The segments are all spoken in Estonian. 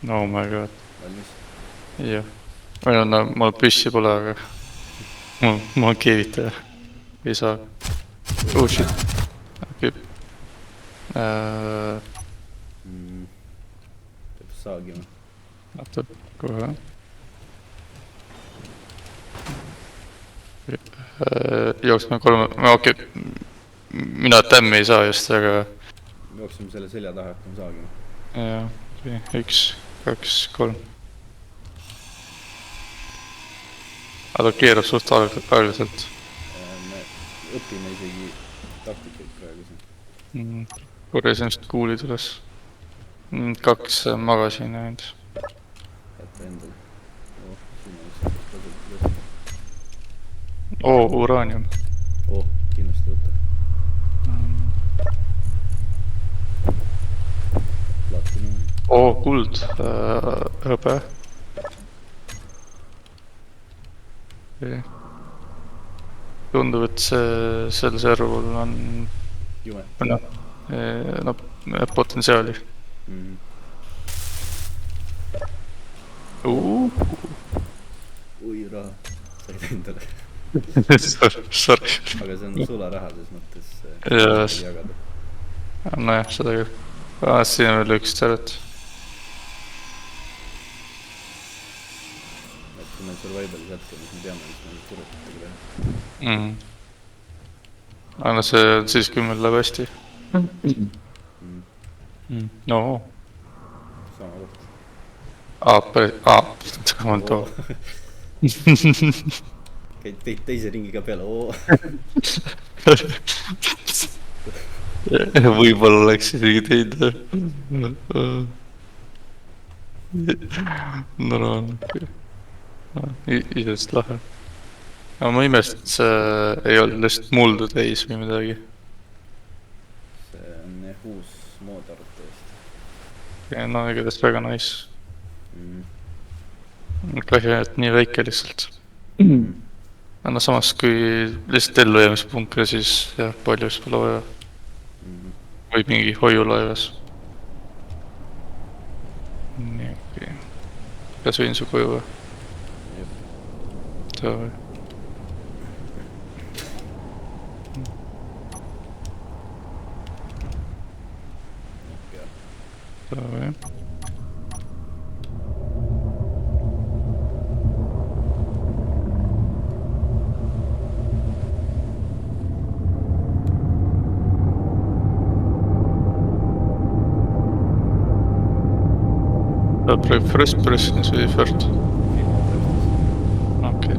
Oh my god. Valmis? Jah. Või no mul püssi pole, aga ma keevitaja. Ei saa. Oh shit. okei. Peab saagima. Oota, kohe. Jooksme kolme, okei. Mina tämmi ei saa just, aga Jookseme selle selja taha, hakkame saagima. jah, okei, 1, 2, 3. aga ta keerab suht aeglaselt. Me õpime isegi taktikaid praegu siin. Korjasin just kuulid üles. 2 magasin ainult. Jätta endale. Siin on vist kasutada. Oo, uraanium. Kindlasti võtta. Platinum. Oo, kuld. Hõbe. Tundub, et sel servul on Jume. no potentsiaali. Ui, raha. Said endale. Sorry. Aga see on sularahades mõttes jagada. Nojah, seda küll. Siin on veel üks teret. Et kui meil survivalis jätkame, siis me teame, mis meil turutitega teha. Aga see on siis, kui meil läheb hästi. No. Sama koht. On too. Käid teise ringiga peale, Võib-olla oleks isegi teinud. Normaalne. Isest lahe. Aga ma imest, et see ei olnud lihtsalt muldu täis või midagi. See on uus mood arvatavasti. No igatahes väga nice. Kahju, et nii väike lihtsalt. No samas, kui lihtsalt ellujäämispunkre, siis jah, palju siis pole vaja. Või mingi hoiulaevas. Nii, okei. Kas võin su koju või? Davai. Davai. Praegu first person'is või first? Okei.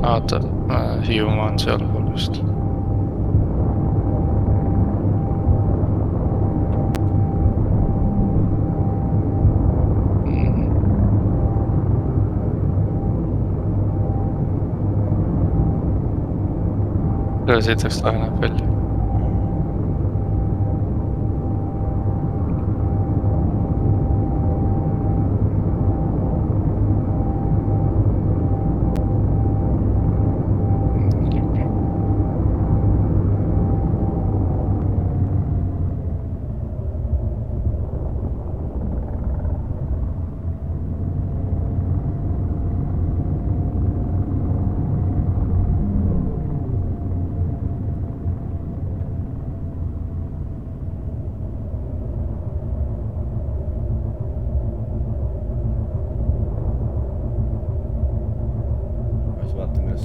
Oota, Hiiumaa on sealpool just. Siitaks lahe näeb välja.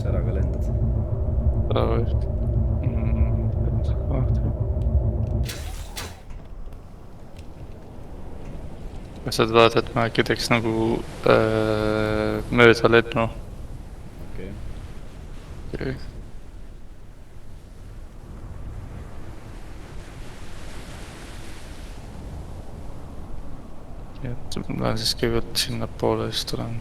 Ära ka lendad. Kas sa tahad, et ma äkki teeks nagu mööda lennu? Okei. Ma lähen siis kõigepealt sinna poole, siis tulen.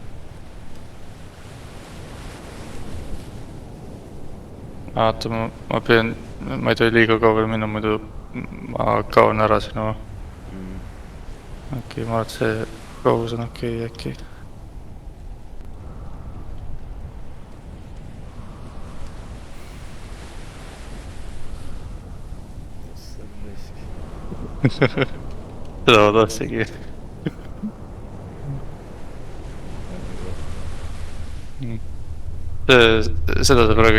Vaata, ma pean, ma ei tohi liiga kaugele minna, muidu ma kaon ära sinu. Okei, ma arvan, et see kaugus on okei äkki. seda ma tahtsingi. Seda sa praegu